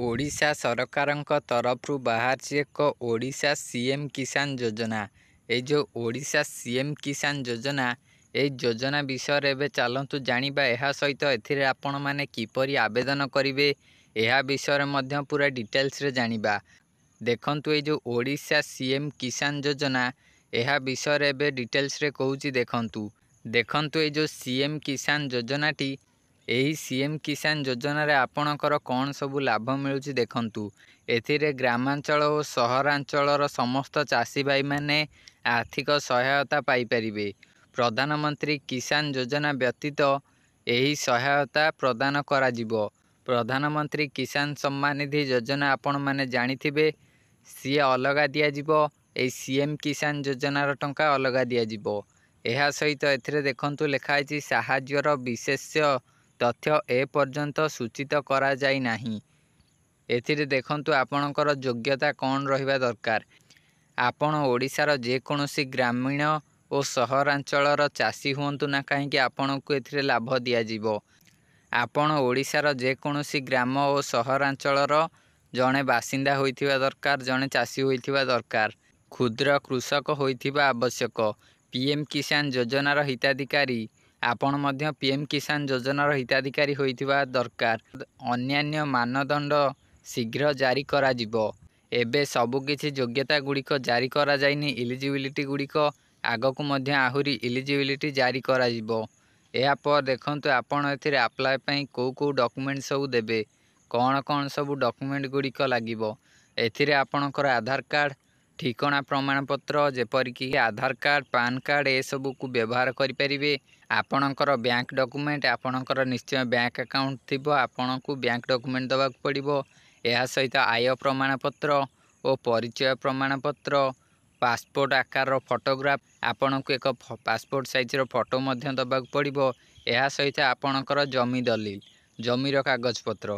ଓଡ଼ିଶା ସରକାରଙ୍କ ତରଫରୁ ବାହାରିଛି ଏକ ଓଡ଼ିଶା ସିଏମ୍ କିଷାନ ଯୋଜନା। ଏଇ ଯେଉଁ ଓଡ଼ିଶା ସିଏମ୍ କିଷାନ ଯୋଜନା, ଏହି ଯୋଜନା ବିଷୟରେ ଏବେ ଚାଲନ୍ତୁ ଜାଣିବା। ଏହା ସହିତ ଏଥିରେ ଆପଣମାନେ କିପରି ଆବେଦନ କରିବେ ଏହା ବିଷୟରେ ମଧ୍ୟ ପୁରା ଡିଟେଲ୍ସରେ ଜାଣିବା। ଦେଖନ୍ତୁ, ଏଇ ଯେଉଁ ଓଡ଼ିଶା ସିଏମ୍ କିଷାନ ଯୋଜନା, ଏହା ବିଷୟରେ ଏବେ ଡିଟେଲ୍ସରେ କହୁଛି। ଦେଖନ୍ତୁ ଏଇ ଯେଉଁ ସିଏମ୍ କିଷାନ ଯୋଜନାଟି, ଏହି ସିଏମ୍ କିଷାନ ଯୋଜନାରେ ଆପଣଙ୍କର କ'ଣ ସବୁ ଲାଭ ମିଳୁଛି ଦେଖନ୍ତୁ। ଏଥିରେ ଗ୍ରାମାଞ୍ଚଳ ଓ ସହରାଞ୍ଚଳର ସମସ୍ତ ଚାଷୀ ଭାଇମାନେ ଆର୍ଥିକ ସହାୟତା ପାଇପାରିବେ। ପ୍ରଧାନମନ୍ତ୍ରୀ କିଷାନ ଯୋଜନା ବ୍ୟତୀତ ଏହି ସହାୟତା ପ୍ରଦାନ କରାଯିବ। ପ୍ରଧାନମନ୍ତ୍ରୀ କିଷାନ ସମ୍ମାନ ନିଧି ଯୋଜନା ଆପଣମାନେ ଜାଣିଥିବେ, ସିଏ ଅଲଗା ଦିଆଯିବ। ଏହି ସିଏମ୍ କିଷାନ ଯୋଜନାର ଟଙ୍କା ଅଲଗା ଦିଆଯିବ। ଏହା ସହିତ ଏଥିରେ ଦେଖନ୍ତୁ ଲେଖା ହେଇଛି, ସାହାଯ୍ୟର ବିଶେଷ ତଥ୍ୟ ଏପର୍ଯ୍ୟନ୍ତ ସୂଚିତ କରାଯାଇ ନାହିଁ। ଏଥିରେ ଦେଖନ୍ତୁ ଆପଣଙ୍କର ଯୋଗ୍ୟତା କ'ଣ ରହିବା ଦରକାର। ଆପଣ ଓଡ଼ିଶାର ଯେକୌଣସି ଗ୍ରାମୀଣ ଓ ସହରାଞ୍ଚଳର ଚାଷୀ ହୁଅନ୍ତୁ ନା କାହିଁକି, ଆପଣଙ୍କୁ ଏଥିରେ ଲାଭ ଦିଆଯିବ। ଆପଣ ଓଡ଼ିଶାର ଯେକୌଣସି ଗ୍ରାମ ଓ ସହରାଞ୍ଚଳର ଜଣେ ବାସିନ୍ଦା ହୋଇଥିବା ଦରକାର, ଜଣେ ଚାଷୀ ହୋଇଥିବା ଦରକାର, କ୍ଷୁଦ୍ର କୃଷକ ହୋଇଥିବା ଆବଶ୍ୟକ। ପିଏମ୍ କିଷାନ ଯୋଜନାର ହିତାଧିକାରୀ ଆପଣ ମଧ୍ୟ ପିଏମ୍ କିଷାନ ଯୋଜନାର ହିତାଧିକାରୀ ହୋଇଥିବା ଦରକାର। ଅନ୍ୟାନ୍ୟ ମାନଦଣ୍ଡ ଶୀଘ୍ର ଜାରି କରାଯିବ। ଏବେ ସବୁକିଛି ଯୋଗ୍ୟତା ଗୁଡ଼ିକ ଜାରି କରାଯାଇନି, ଇଲିଜିବିଲିଟି ଗୁଡ଼ିକ ଆଗକୁ ମଧ୍ୟ ଆହୁରି ଇଲିଜିବିଲିଟି ଜାରି କରାଯିବ। ଏହାପରେ ଦେଖନ୍ତୁ ଆପଣ ଏଥିରେ ଆପ୍ଲାଏ ପାଇଁ କେଉଁ ଡକୁମେଣ୍ଟ ସବୁ ଦେବେ, କ'ଣ ସବୁ ଡକୁମେଣ୍ଟ ଗୁଡ଼ିକ ଲାଗିବ। ଏଥିରେ ଆପଣଙ୍କର ଆଧାର କାର୍ଡ଼, ଠିକଣା ପ୍ରମାଣପତ୍ର ଯେପରିକି ଆଧାର କାର୍ଡ଼, ପାନ୍ କାର୍ଡ଼ ଏସବୁକୁ ବ୍ୟବହାର କରିପାରିବେ। ଆପଣଙ୍କର ବ୍ୟାଙ୍କ ଡକୁମେଣ୍ଟ, ଆପଣଙ୍କର ନିଶ୍ଚୟ ବ୍ୟାଙ୍କ ଆକାଉଣ୍ଟ ଥିବ, ଆପଣଙ୍କୁ ବ୍ୟାଙ୍କ ଡକୁମେଣ୍ଟ ଦେବାକୁ ପଡ଼ିବ। ଏହା ସହିତ ଆୟ ପ୍ରମାଣପତ୍ର ଓ ପରିଚୟ ପ୍ରମାଣପତ୍ର, ପାସପୋର୍ଟ ଆକାରର ଫଟୋଗ୍ରାଫ, ଆପଣଙ୍କୁ ଏକ ପାସପୋର୍ଟ ସାଇଜର ଫଟୋ ମଧ୍ୟ ଦେବାକୁ ପଡ଼ିବ। ଏହା ସହିତ ଆପଣଙ୍କର ଜମି ଦଲିଲ, ଜମିର କାଗଜପତ୍ର।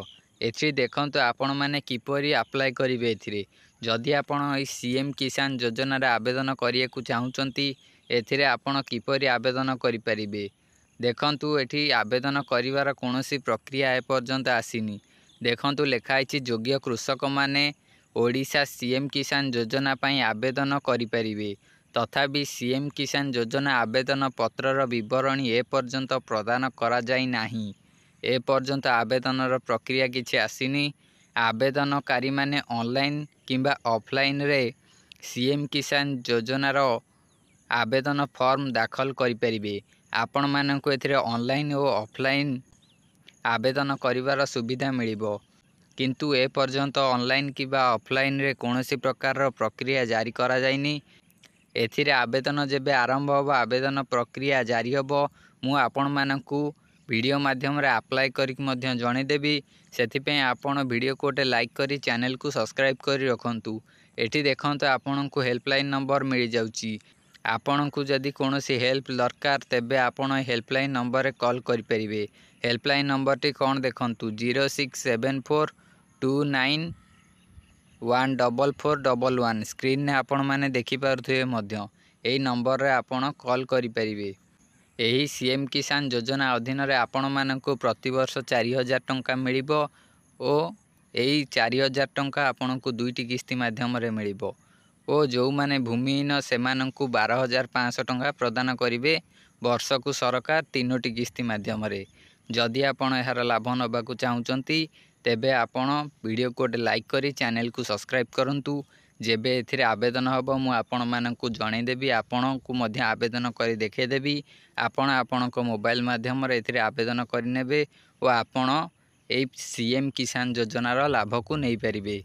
ଏଥିରେ ଦେଖନ୍ତୁ ଆପଣମାନେ କିପରି ଆପ୍ଲାଏ କରିବେ। ଏଥିରେ ଯଦି ଆପଣ ଏହି ସିଏମ୍ କିଷାନ ଯୋଜନାରେ ଆବେଦନ କରିବାକୁ ଚାହୁଁଛନ୍ତି, ଏଥିରେ ଆପଣ କିପରି ଆବେଦନ କରିପାରିବେ। ଦେଖନ୍ତୁ ଏଠି ଆବେଦନ କରିବାର କୌଣସି ପ୍ରକ୍ରିୟା ଏପର୍ଯ୍ୟନ୍ତ ଆସିନି। ଦେଖନ୍ତୁ ଲେଖା ହେଇଛି, ଯୋଗ୍ୟ କୃଷକମାନେ ଓଡ଼ିଶା ସିଏମ୍ କିଷାନ ଯୋଜନା ପାଇଁ ଆବେଦନ କରିପାରିବେ। ତଥାପି ସିଏମ୍ କିଷାନ ଯୋଜନା ଆବେଦନ ପତ୍ରର ବିବରଣୀ ଏପର୍ଯ୍ୟନ୍ତ ପ୍ରଦାନ କରାଯାଇ ନାହିଁ। ଏପର୍ଯ୍ୟନ୍ତ ଆବେଦନର ପ୍ରକ୍ରିୟା କିଛି ଆସିନି। ଆବେଦନକାରୀମାନେ ଅନଲାଇନ୍ କିମ୍ବା ଅଫଲାଇନ୍ରେ ସିଏମ୍ କିଷାନ ଯୋଜନାର ଆବେଦନ ଫର୍ମ ଦାଖଲ କରିପାରିବେ। ଆପଣମାନଙ୍କୁ ଏଥିରେ ଅନଲାଇନ୍ ଓ ଅଫଲାଇନ୍ ଆବେଦନ କରିବାର ସୁବିଧା ମିଳିବ। କିନ୍ତୁ ଏପର୍ଯ୍ୟନ୍ତ ଅନଲାଇନ୍ କିମ୍ବା ଅଫଲାଇନ୍ରେ କୌଣସି ପ୍ରକାରର ପ୍ରକ୍ରିୟା ଜାରି କରାଯାଇନି। ଏଥିରେ ଆବେଦନ ଯେବେ ଆରମ୍ଭ ହେବ, ଆବେଦନ ପ୍ରକ୍ରିୟା ଜାରି ହେବ, ମୁଁ ଆପଣମାନଙ୍କୁ ଭିଡ଼ିଓ ମାଧ୍ୟମରେ ଆପ୍ଲାଏ କରିକି ମଧ୍ୟ ଜଣାଇଦେବି। ସେଥିପାଇଁ ଆପଣ ଭିଡ଼ିଓକୁ ଗୋଟେ ଲାଇକ୍ କରି ଚ୍ୟାନେଲକୁ ସବସ୍କ୍ରାଇବ୍ କରି ରଖନ୍ତୁ। ଏଠି ଦେଖନ୍ତୁ ଆପଣଙ୍କୁ ହେଲ୍ପଲାଇନ୍ ନମ୍ବର ମିଳିଯାଉଛି। ଆପଣଙ୍କୁ ଯଦି କୌଣସି ହେଲ୍ପ ଦରକାର, ତେବେ ଆପଣ ହେଲ୍ପଲାଇନ୍ ନମ୍ବରରେ କଲ୍ କରିପାରିବେ। ହେଲ୍ପଲାଇନ୍ ନମ୍ବରଟି କ'ଣ ଦେଖନ୍ତୁ, 0674291411। ସ୍କ୍ରିନ୍ରେ ଆପଣମାନେ ଦେଖିପାରୁଥିବେ ମଧ୍ୟ। ଏହି ନମ୍ବରରେ ଆପଣ କଲ୍ କରିପାରିବେ। ଏହି ସିଏମ୍ କିଷାନ ଯୋଜନା ଅଧୀନରେ ଆପଣମାନଙ୍କୁ ପ୍ରତିବର୍ଷ 4000 ଟଙ୍କା ମିଳିବ ଓ ଏହି 4000 ଟଙ୍କା ଆପଣଙ୍କୁ 2ଟି କିସ୍ତି ମାଧ୍ୟମରେ ମିଳିବ ଓ ଯେଉଁମାନେ ଭୂମିହୀନ ସେମାନଙ୍କୁ 12500 ଟଙ୍କା ପ୍ରଦାନ କରିବେ ବର୍ଷକୁ ସରକାର 3ଟି କିସ୍ତି ମାଧ୍ୟମରେ। ଯଦି ଆପଣ ଏହାର ଲାଭ ନେବାକୁ ଚାହୁଁଛନ୍ତି, ତେବେ ଆପଣ ଭିଡ଼ିଓକୁ ଗୋଟେ ଲାଇକ୍ କରି ଚ୍ୟାନେଲକୁ ସବସ୍କ୍ରାଇବ୍ କରନ୍ତୁ। ଯେବେ ଏଥିରେ ଆବେଦନ ହେବ, ମୁଁ ଆପଣମାନଙ୍କୁ ଜଣାଇଦେବି। ଆପଣଙ୍କୁ ମଧ୍ୟ ଆବେଦନ କରି ଦେଖାଇଦେବି। ଆପଣ ଆପଣଙ୍କ ମୋବାଇଲ ମାଧ୍ୟମରେ ଏଥିରେ ଆବେଦନ କରିନେବେ ଓ ଆପଣ ଏହି ସିଏମ୍ କିଷାନ ଯୋଜନାର ଲାଭକୁ ନେଇପାରିବେ।